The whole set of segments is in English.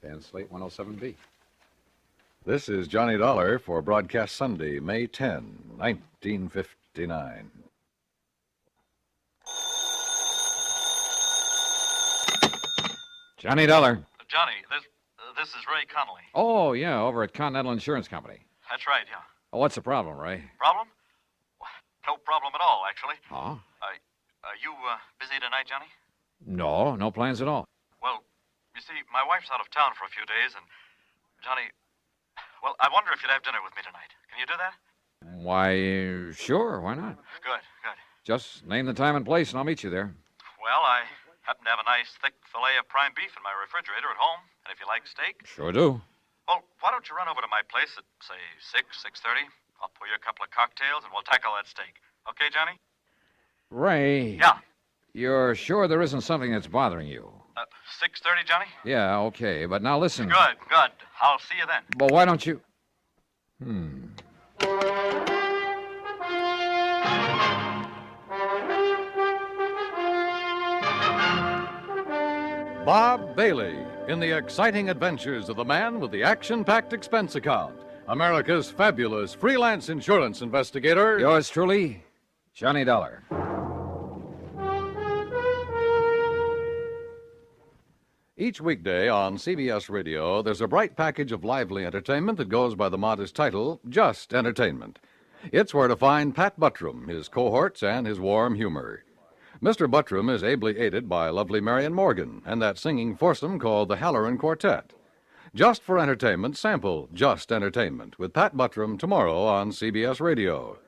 and Slate 107B. This is Johnny Dollar for broadcast Sunday, May 10, 1959. Johnny Dollar. Johnny, this is Ray Connolly. Oh, yeah, over at Continental Insurance Company. That's right, yeah. Oh, what's the problem, Ray? Problem? No problem at all, actually. Oh? Are you busy tonight, Johnny? No plans at all. Well, you see, my wife's out of town for a few days, and Johnny, well, I wonder if you'd have dinner with me tonight. Can you do that? Why, sure, why not? Good. Just name the time and place, and I'll meet you there. Well, I happen to have a nice, thick fillet of prime beef in my refrigerator at home, and if you like steak... Sure do. Well, why don't you run over to my place at, say, 6:30? I'll pour you a couple of cocktails, and we'll tackle that steak. Okay, Johnny? Ray. Yeah. You're sure there isn't something that's bothering you? 6:30, Johnny? Yeah, okay, but now listen. Good. I'll see you then. Well, why don't you... Bob Bailey in the exciting adventures of the man with the action-packed expense account. America's fabulous freelance insurance investigator. Yours truly, Johnny Dollar. Each weekday on CBS Radio, there's a bright package of lively entertainment that goes by the modest title, Just Entertainment. It's where to find Pat Buttram, his cohorts, and his warm humor. Mr. Buttram is ably aided by lovely Marion Morgan and that singing foursome called the Halloran Quartet. Just for entertainment, sample Just Entertainment with Pat Buttram tomorrow on CBS Radio.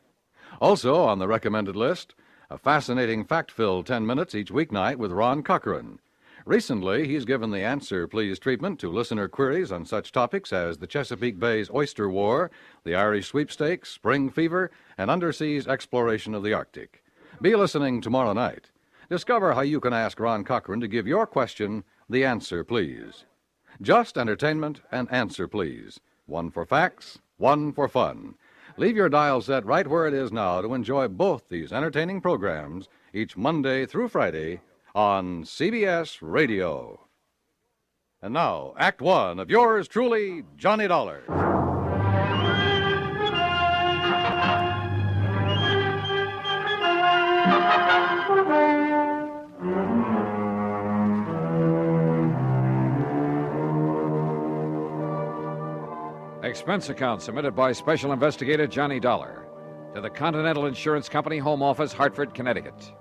Also on the recommended list, a fascinating fact-filled 10 minutes each weeknight with Ron Cochran. Recently, he's given the Answer Please treatment to listener queries on such topics as the Chesapeake Bay's Oyster War, the Irish sweepstakes, spring fever, and underseas exploration of the Arctic. Be listening tomorrow night. Discover how you can ask Ron Cochran to give your question the answer, please. Just Entertainment and Answer Please. One for facts, one for fun. Leave your dial set right where it is now to enjoy both these entertaining programs each Monday through Friday on CBS Radio. And now, Act One of yours truly, Johnny Dollar. Expense account submitted by Special Investigator Johnny Dollar to the Continental Insurance Company, Home Office, Hartford, Connecticut.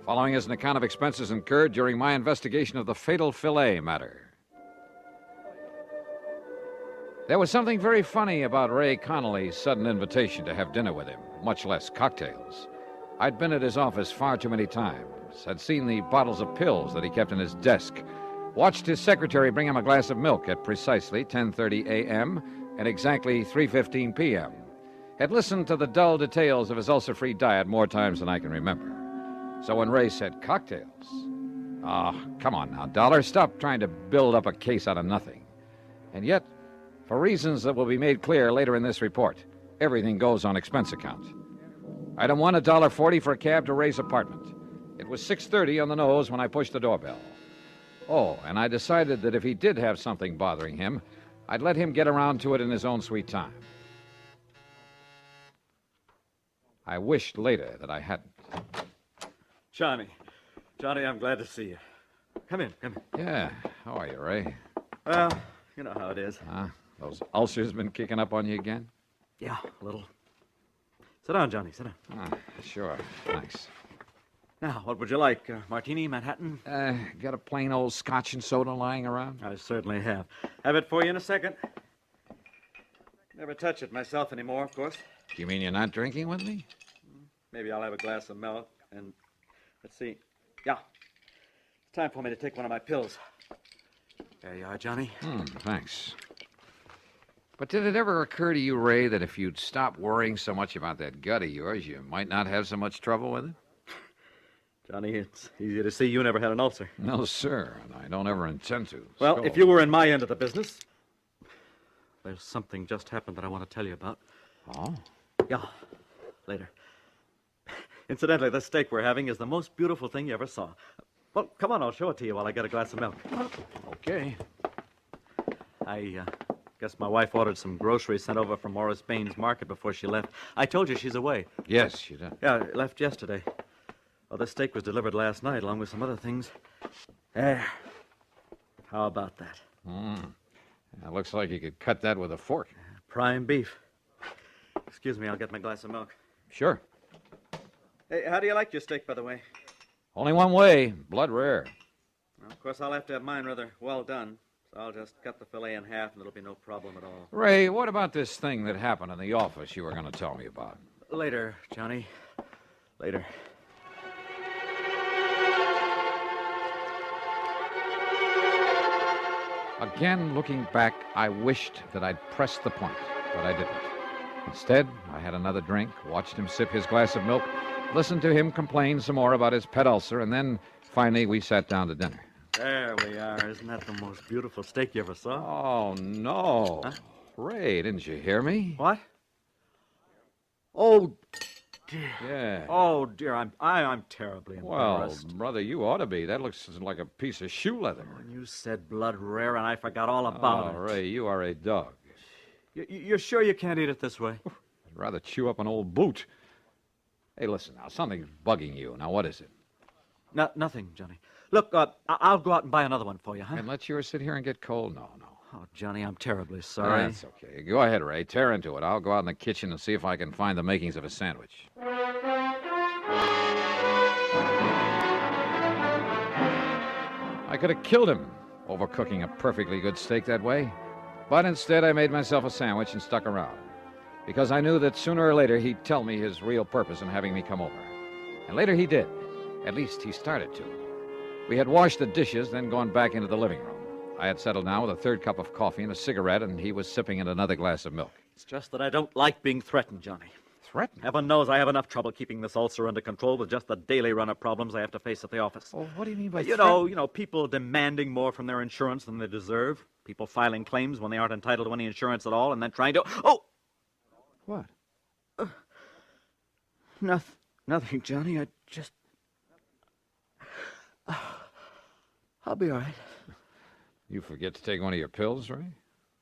Following is an account of expenses incurred during my investigation of the fatal Filet matter. There was something very funny about Ray Connolly's sudden invitation to have dinner with him, much less cocktails. I'd been at his office far too many times, had seen the bottles of pills that he kept in his desk, watched his secretary bring him a glass of milk at precisely 10:30 a.m. and exactly 3:15 p.m., had listened to the dull details of his ulcer-free diet more times than I can remember. So when Ray said cocktails, come on now, Dollar, stop trying to build up a case out of nothing. And yet, for reasons that will be made clear later in this report, everything goes on expense account. Item 1, $1.40 for a cab to Ray's apartment. It was 6:30 on the nose when I pushed the doorbell. Oh, and I decided that if he did have something bothering him, I'd let him get around to it in his own sweet time. I wished later that I hadn't. Johnny, I'm glad to see you. Come in. Yeah, how are you, Ray? Well, you know how it is. Those ulcers been kicking up on you again? Yeah, a little. Sit down, Johnny, sit down. Sure, thanks. Now, what would you like? Martini, Manhattan? Got a plain old scotch and soda lying around? I certainly have. Have it for you in a second. Never touch it myself anymore, of course. You mean you're not drinking with me? Maybe I'll have a glass of milk and... Let's see. Yeah. It's time for me to take one of my pills. There you are, Johnny. Thanks. But did it ever occur to you, Ray, that if you'd stop worrying so much about that gut of yours, you might not have so much trouble with it? Johnny, it's easy to see you never had an ulcer. No, sir, and I don't ever intend to. Well, So- if you were in my end of the business, there's something just happened that I want to tell you about. Oh? Yeah, later. Incidentally, the steak we're having is the most beautiful thing you ever saw. Well, come on, I'll show it to you while I get a glass of milk. Okay. I guess my wife ordered some groceries sent over from Morris Baines Market before she left. I told you she's away. Yes, she did. Yeah, left yesterday. Well, the steak was delivered last night, along with some other things. There. How about that? It looks like you could cut that with a fork. Prime beef. Excuse me, I'll get my glass of milk. Sure. Hey, how do you like your steak, by the way? Only one way, blood rare. Well, of course, I'll have to have mine rather well done. So I'll just cut the filet in half, and it'll be no problem at all. Ray, what about this thing that happened in the office you were going to tell me about? Later, Johnny. Later. Again, looking back, I wished that I'd pressed the point, but I didn't. Instead, I had another drink, watched him sip his glass of milk, listened to him complain some more about his pet ulcer, and then, finally, we sat down to dinner. There we are. Isn't that the most beautiful steak you ever saw? Oh, no. Huh? Ray, didn't you hear me? What? Oh, dear. Yeah. Oh, dear. I'm terribly Well, embarrassed. brother, you ought to be. That looks like a piece of shoe leather. When you said blood rare, and I forgot all about Oh, it. Ray, you are a dog. You're sure you can't eat it this way? I'd rather chew up an old boot. Hey, listen now, something's bugging you. Now, what is it? Nothing, Johnny. Look, I'll go out and buy another one for you, huh? And let yours sit here and get cold? No. Oh, Johnny, I'm terribly sorry. That's okay. Go ahead, Ray. Tear into it. I'll go out in the kitchen and see if I can find the makings of a sandwich. I could have killed him overcooking a perfectly good steak that way. But instead, I made myself a sandwich and stuck around. Because I knew that sooner or later he'd tell me his real purpose in having me come over. And later he did. At least he started to. We had washed the dishes, then gone back into the living room. I had settled down with a third cup of coffee and a cigarette, and he was sipping at another glass of milk. It's just that I don't like being threatened, Johnny. Threatened? Heaven knows I have enough trouble keeping this ulcer under control with just the daily run of problems I have to face at the office. Well, what do you mean by You know, people demanding more from their insurance than they deserve. People filing claims when they aren't entitled to any insurance at all, and then trying to... Oh! What? Nothing, Johnny. I just... I'll be all right. You forget to take one of your pills, Ray?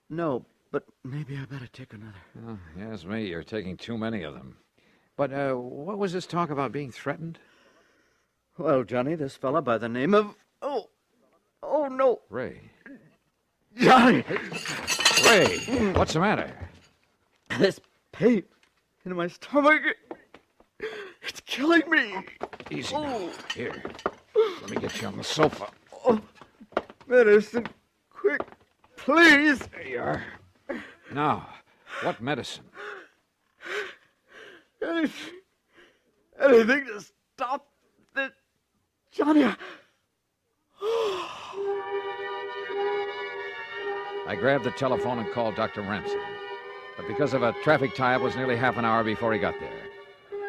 No, but maybe I better take another. Oh, yes, me. You're taking too many of them. But what was this talk about being threatened? Well, Johnny, this fella by the name of... Oh, no. Ray. Johnny! Ray, what's the matter? This pain in my stomach, it's killing me. Easy now. Here. Let me get you on the sofa. Oh, medicine, quick, please. There you are. Now, what medicine? Anything to stop this, Johnny. I grabbed the telephone and called Dr. Ramsey. But because of a traffic tie-up, it was nearly half an hour before he got there.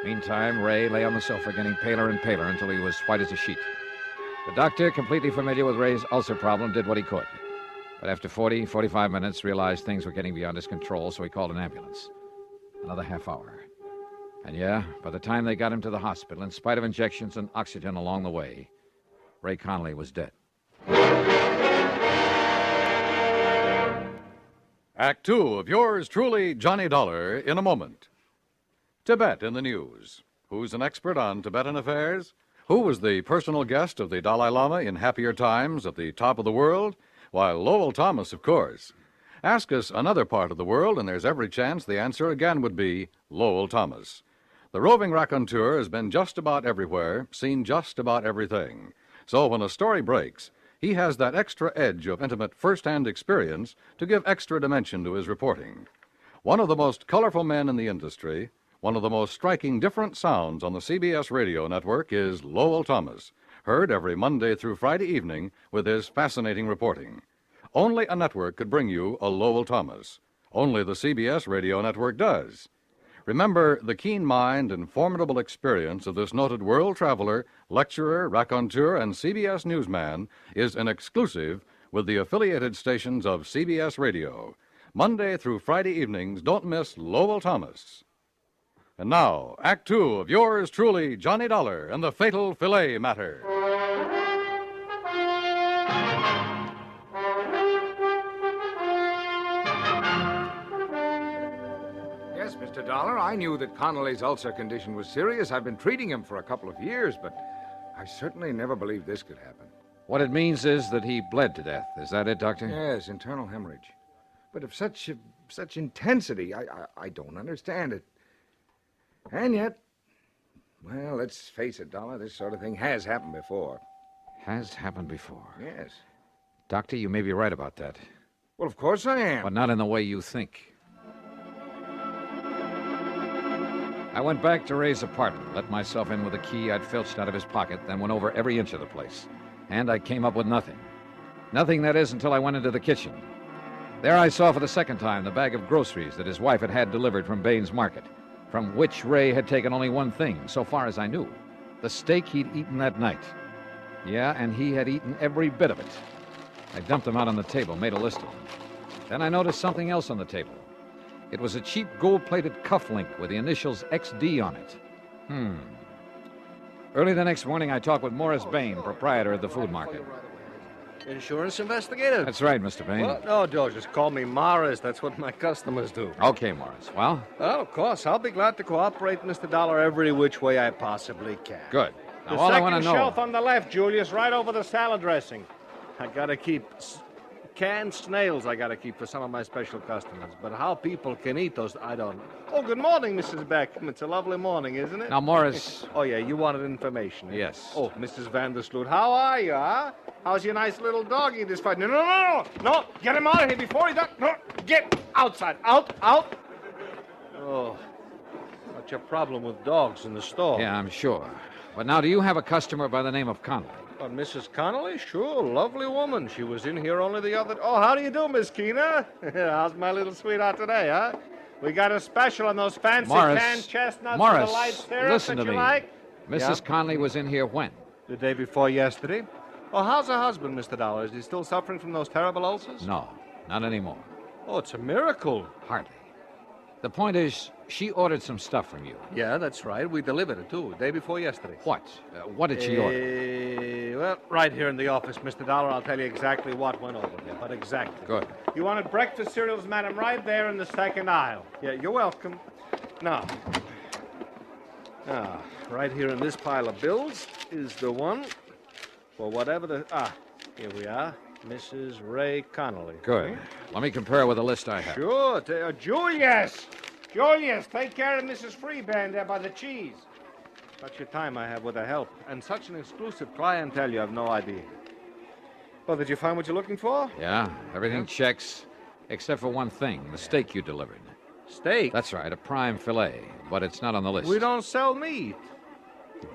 Meantime, Ray lay on the sofa getting paler and paler until he was white as a sheet. The doctor, completely familiar with Ray's ulcer problem, did what he could. But after 45 minutes, realized things were getting beyond his control, so he called an ambulance. Another half hour. And yeah, by the time they got him to the hospital, in spite of injections and oxygen along the way, Ray Connolly was dead. Act two of yours truly, Johnny Dollar, in a moment. Tibet in the news. Who's an expert on Tibetan affairs? Who was the personal guest of the Dalai Lama in happier times at the top of the world? Why, Lowell Thomas, of course. Ask us another part of the world, and there's every chance the answer again would be Lowell Thomas. The roving raconteur has been just about everywhere, seen just about everything. So when a story breaks, he has that extra edge of intimate first-hand experience to give extra dimension to his reporting. One of the most colorful men in the industry, one of the most striking different sounds on the CBS radio network is Lowell Thomas, heard every Monday through Friday evening with his fascinating reporting. Only a network could bring you a Lowell Thomas. Only the CBS radio network does. Remember, the keen mind and formidable experience of this noted world traveler, lecturer, raconteur, and CBS newsman is an exclusive with the affiliated stations of CBS Radio. Monday through Friday evenings, don't miss Lowell Thomas. And now, Act Two of yours truly, Johnny Dollar and the Fatal Filet Matter. Dollar. I knew that Connolly's ulcer condition was serious. I've been treating him for a couple of years, but I certainly never believed this could happen. What it means is that he bled to death. Is that it, Doctor? Yes, internal hemorrhage. But of such intensity, I don't understand it. And yet, well, let's face it, Dollar, this sort of thing has happened before. Has happened before. Yes. Doctor, you may be right about that. Well, of course I am. But not in the way you think. I went back to Ray's apartment, let myself in with a key I'd filched out of his pocket, then went over every inch of the place. And I came up with nothing. Nothing, that is, until I went into the kitchen. There I saw for the second time the bag of groceries that his wife had had delivered from Baines Market, from which Ray had taken only one thing, so far as I knew: the steak he'd eaten that night. Yeah, and he had eaten every bit of it. I dumped them out on the table, made a list of them. Then I noticed something else on the table. It was a cheap gold-plated cufflink with the initials XD on it. Early the next morning, I talked with Morris Bain, proprietor of the food market. Insurance investigator? That's right, Mr. Bain. Well, no, George, just call me Morris. That's what my customers do. Okay, Morris. Well, Well, of course, I'll be glad to cooperate, Mr. Dollar, every which way I possibly can. good. Now, The all I second want to know... shelf on the left, Julius, right over the salad dressing. I gotta keep canned snails. I gotta keep for some of my special customers. But how people can eat those, I don't know. Oh, good morning, Mrs. Beckham. It's a lovely morning, isn't it? Now, Morris... Oh, yeah, you wanted information. Yes. Oh, Mrs. Vandersloot, how are you, huh? How's your nice little doggy this fight? No, get him out of here before he does. No, get outside, out. Oh, what's your problem with dogs in the store? Yeah, I'm sure. But now, do you have a customer by the name of Connolly? Mrs. Connolly? Sure, lovely woman. She was in here only the other... Oh, how do you do, Miss Keena? How's my little sweetheart today, huh? We got a special on those fancy Morris, canned chestnuts Morris, with the light syrup listen that to you me. like. Mrs. Yeah? Connolly was in here when? The day before yesterday. Oh, how's her husband, Mr. Dollar? Is he still suffering from those terrible ulcers? No, not anymore. Oh, it's a miracle. Hardly. The point is, she ordered some stuff from you. Yeah, that's right. We delivered it, too, day before yesterday. What? What did she order? Well, right here in the office, Mr. Dollar, I'll tell you exactly what went over there. But exactly. Good. You wanted breakfast cereals, madam, right there in the second aisle. Yeah, you're welcome. Now, right here in this pile of bills is the one for whatever the... here we are. Mrs. Ray Connolly. Good. Let me compare with the list I have. Sure. Julius! Julius, take care of Mrs. Freeband there by the cheese. Such a time I have with her help. And such an exclusive clientele, you have no idea. Well, did you find what you're looking for? Yeah, everything checks, except for one thing, the steak you delivered. Steak? That's right, a prime filet, but it's not on the list. We don't sell meat.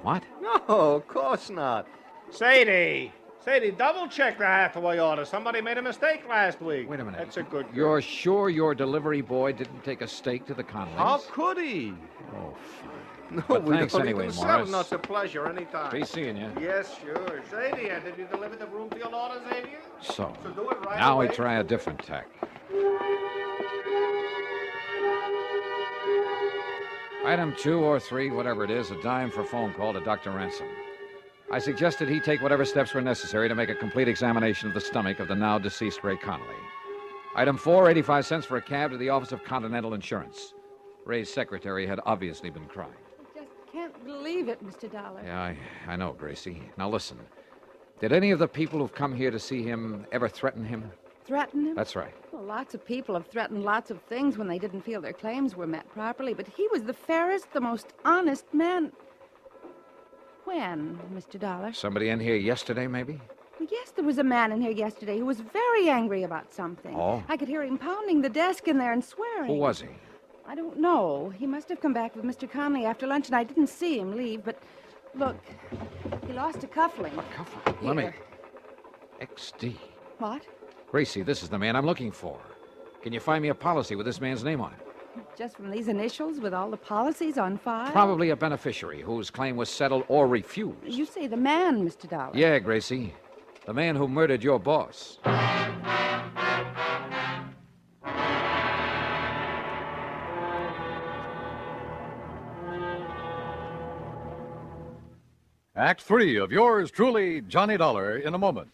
What? No, of course not. Sadie, double-check the Hathaway order. Somebody made a mistake last week. Wait a minute. That's a good girl. You're sure your delivery boy didn't take a steak to the Connollys? How could he? Oh, fine. No, But we thanks don't anyway, even sell Morris. them. No, it's a pleasure anytime. Be seeing you. Yes, sure. Sadie, did you deliver the Broomfield order, Xavier? So, So do it right now away. we try a different tack. Item 2 or 3, whatever it is, a dime for phone call to Dr. Ransom. I suggested he take whatever steps were necessary to make a complete examination of the stomach of the now deceased Ray Connolly. Item 4, 85 cents for a cab to the office of Continental Insurance. Ray's secretary had obviously been crying. I just can't believe it, Mr. Dollar. Yeah, I know, Gracie. Now listen. Did any of the people who've come here to see him ever threaten him? Threaten him? That's right. Well, lots of people have threatened lots of things when they didn't feel their claims were met properly, but he was the fairest, the most honest man. When, Mr. Dollar? Somebody in here yesterday, maybe? Yes, there was a man in here yesterday who was very angry about something. Oh? I could hear him pounding the desk in there and swearing. Who was he? I don't know. He must have come back with Mr. Conley after lunch, and I didn't see him leave, but look, he lost a cufflink. A cufflink? Let me... Here. XD. What? Gracie, this is the man I'm looking for. Can you find me a policy with this man's name on it? Just from these initials with all the policies on file? Probably a beneficiary whose claim was settled or refused. You say the man, Mr. Dollar. Yeah, Gracie. The man who murdered your boss. Act 3 of yours truly, Johnny Dollar, in a moment.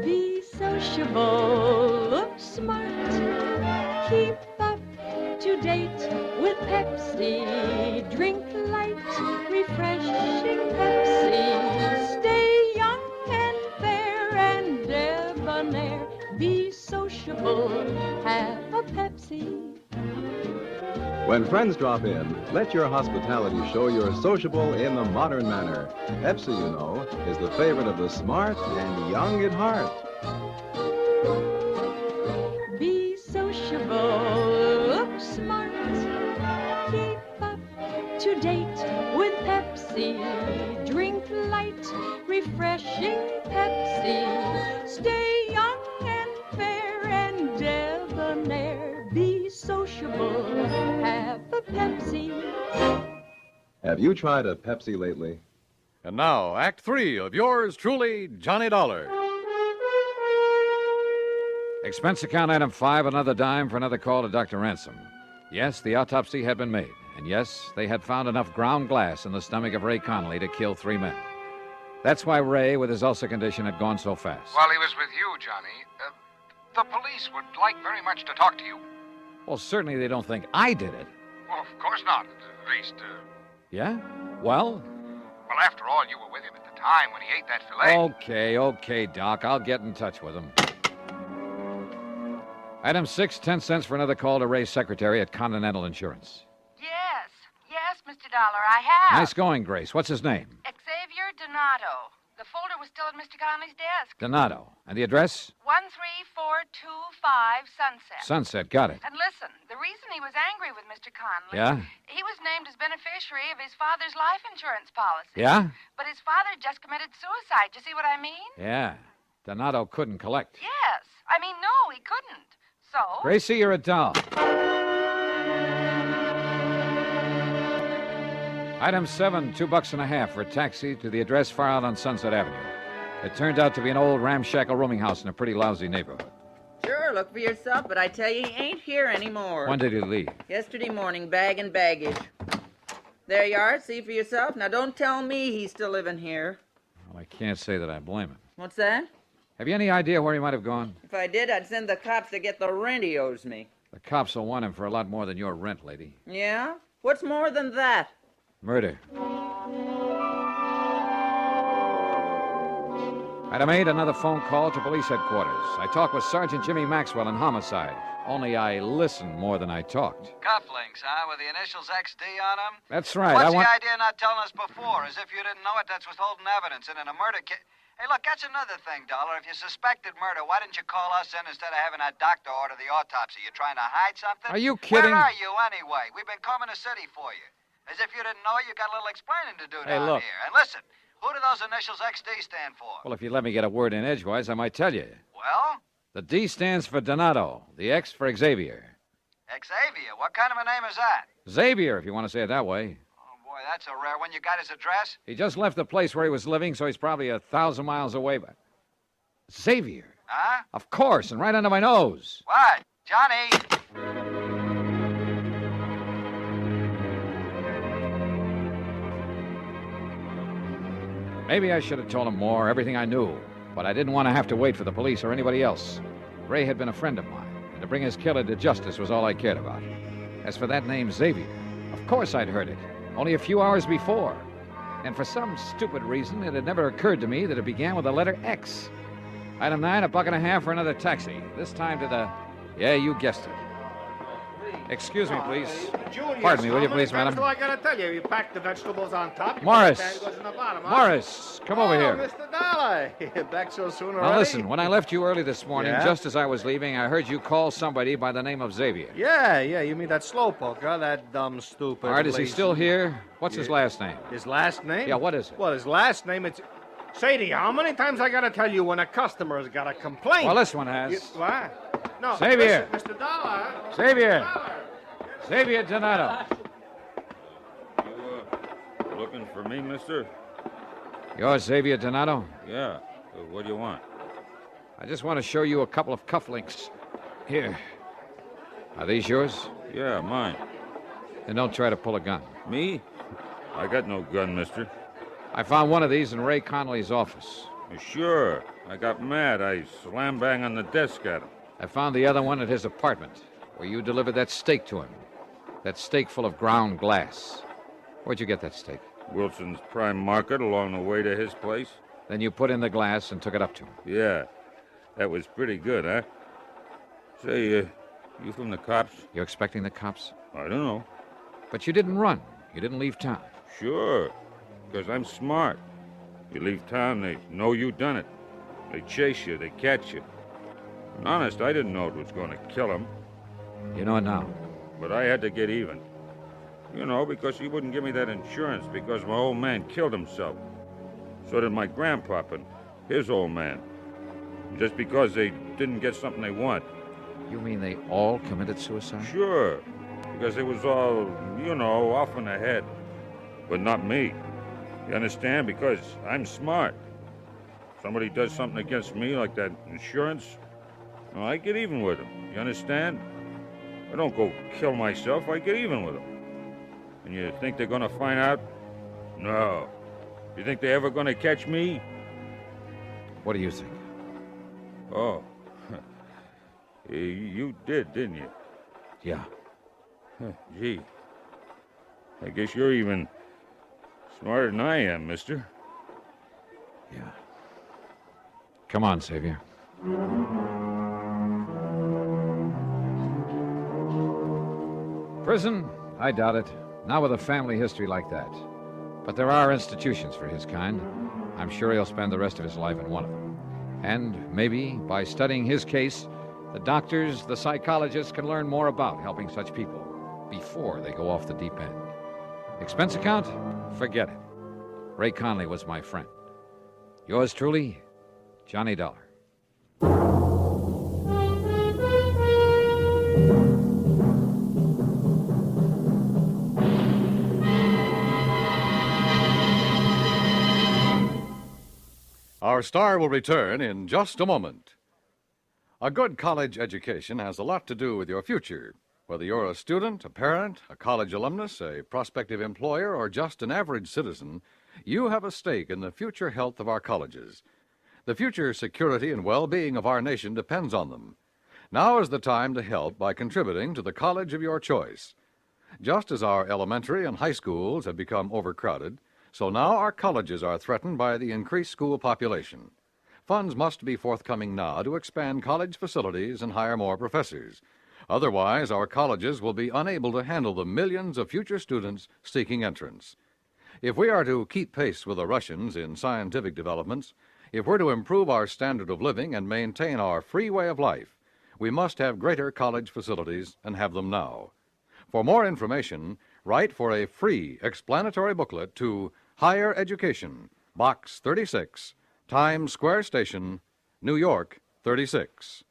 Be sociable, look smart, sociable. Have a Pepsi. When friends drop in, let your hospitality show you're sociable in the modern manner. Pepsi, you know, is the favorite of the smart and young at heart. Be sociable, look smart, keep up to date with Pepsi. Drink light, refreshing Pepsi. Stay young and fair and debonair. Be sociable, have a Pepsi. Have you tried a Pepsi lately? And now, Act 3 of yours truly, Johnny Dollar. Expense account item 5, another dime for another call to Dr. Ransom. Yes, the autopsy had been made. And yes, they had found enough ground glass in the stomach of Ray Connolly to kill 3 men. That's why Ray, with his ulcer condition, had gone so fast. While he was with you, Johnny, the police would like very much to talk to you. Well, certainly they don't think I did it. Well, of course not. At least, Yeah? Well? well, after all, you were with him at the time when he ate that filet. Okay, Doc. I'll get in touch with him. Item 6, 10 cents for another call to Ray's secretary at Continental Insurance. Yes, Mr. Dollar, I have. Nice going, Grace. What's his name? Xavier Donato. The folder was still at Mr. Conley's desk. Donato. And the address? 13425 Sunset. Sunset. Got it. And listen, the reason he was angry with Mr. Conley... Yeah? He was named as beneficiary of his father's life insurance policy. Yeah? But his father just committed suicide. You see what I mean? Yeah. Donato couldn't collect. Yes. I mean, no, he couldn't. So... Gracie, you're a doll. Item 7, $2.50 for a taxi to the address far out on Sunset Avenue. It turned out to be an old ramshackle rooming house in a pretty lousy neighborhood. Sure, look for yourself, but I tell you, he ain't here anymore. When did he leave? Yesterday morning, bag and baggage. There you are, see for yourself. Now, don't tell me he's still living here. Well, I can't say that I blame him. What's that? Have you any idea where he might have gone? If I did, I'd send the cops to get the rent he owes me. The cops will want him for a lot more than your rent, lady. Yeah? What's more than that? Murder. Item 8, another phone call to police headquarters. I talked with Sergeant Jimmy Maxwell in homicide. Only I listened more than I talked. Cufflinks, huh? With the initials XD on them? That's right. What's the idea of not telling us before? As if you didn't know it, that's withholding evidence. And in a murder case... Hey, look, that's another thing, Dollar. If you suspected murder, why didn't you call us in instead of having that doctor order the autopsy? You trying to hide something? Are you kidding? Where are you, anyway? We've been combing the city for you. As if you didn't know it, you got a little explaining to do down look. here. And listen, who do those initials XD stand for? Well, if you let me get a word in edgewise, I might tell you. Well, The D stands for Donato, the X for Xavier. Xavier. What kind of a name is that? Xavier, if you want to say it that way. Oh, boy, that's a rare one. You got his address? He just left the place where he was living, so he's probably 1,000 miles away. But Xavier? Huh? Of course, and right under my nose. What? Johnny! Maybe I should have told him more, everything I knew. But I didn't want to have to wait for the police or anybody else. Ray had been a friend of mine, and to bring his killer to justice was all I cared about. As for that name, Xavier, of course I'd heard it, only a few hours before. And for some stupid reason, it had never occurred to me that it began with the letter X. Item 9, $1.50 for another taxi. This time to the... Yeah, you guessed it. Excuse me, please. Julius, Pardon me, will you how many please, times madam? do I gotta tell you? You pack the vegetables on top. Morris! The pan goes in the bottom, huh? Morris, come over here. Mr. Dollar. Back so soon already? Now listen, when I left you early this morning, Yeah? just as I was leaving, I heard you call somebody by the name of Xavier. Yeah, you mean that slowpoke, huh? That dumb, stupid... All right, is he lazy- still here? What's his last name? His last name? Yeah, what is it? Well, his last name, it's... Sadie, how many times I gotta tell you when a customer's got a complaint? Well, this one has. What? No, Xavier. listen, Mr. Dollar. Xavier. Dollar. Xavier Donato. You looking for me, mister? You're Xavier Donato? Yeah. What do you want? I just want to show you a couple of cufflinks. Here. Are these yours? Yeah, mine. Then don't try to pull a gun. Me? I got no gun, mister. I found one of these in Ray Connolly's office. Sure. I got mad. I slam bang on the desk at him. I found the other one at his apartment, where you delivered that steak to him. That steak full of ground glass. Where'd you get that steak? Wilson's Prime Market along the way to his place. Then you put in the glass and took it up to him. Yeah. That was pretty good, huh? Say, you from the cops? You expecting the cops? I don't know. But you didn't run. You didn't leave town. Sure, because I'm smart. You leave town, they know you done it. They chase you, they catch you. And honest, I didn't know it was going to kill him, You know it now. but I had to get even. You know, because he wouldn't give me that insurance because my old man killed himself. So did my grandpop and his old man. Just because they didn't get something they want. You mean they all committed suicide? Sure, because it was all, you know, off in the head. But not me. You understand? Because I'm smart. Somebody does something against me, like that insurance, well, I get even with them. You understand? I don't go kill myself, I get even with them. And you think they're gonna find out? No. You think they're ever gonna catch me? What do you think? Oh. You did, didn't you? Yeah. Gee. I guess you're even smarter than I am, mister. Yeah. Come on, Xavier. Prison? I doubt it. Not with a family history like that. But there are institutions for his kind. I'm sure he'll spend the rest of his life in one of them. And maybe, by studying his case, the doctors, the psychologists can learn more about helping such people before they go off the deep end. Expense account? Forget it. Ray Conley was my friend. Yours truly, Johnny Dollar. Our star will return in just a moment. A good college education has a lot to do with your future. Whether you're a student, a parent, a college alumnus, a prospective employer, or just an average citizen, you have a stake in the future health of our colleges. The future security and well-being of our nation depends on them. Now is the time to help by contributing to the college of your choice. Just as our elementary and high schools have become overcrowded, so now our colleges are threatened by the increased school population. Funds must be forthcoming now to expand college facilities and hire more professors. Otherwise, our colleges will be unable to handle the millions of future students seeking entrance. If we are to keep pace with the Russians in scientific developments, if we're to improve our standard of living and maintain our free way of life, we must have greater college facilities and have them now. For more information, write for a free explanatory booklet to Higher Education, Box 36, Times Square Station, New York, 36.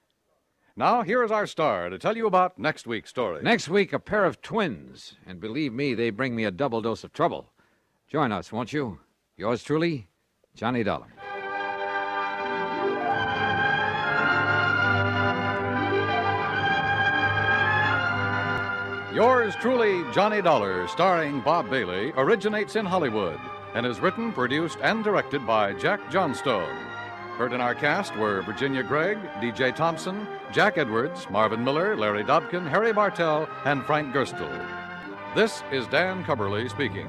Now, here is our star to tell you about next week's story. Next week, a pair of twins. And believe me, they bring me a double dose of trouble. Join us, won't you? Yours truly, Johnny Dollar. Yours truly, Johnny Dollar, starring Bob Bailey, originates in Hollywood and is written, produced, and directed by Jack Johnstone. Heard in our cast were Virginia Gregg, D.J. Thompson, Jack Edwards, Marvin Miller, Larry Dobkin, Harry Bartell, and Frank Gerstle. This is Dan Cubberly speaking.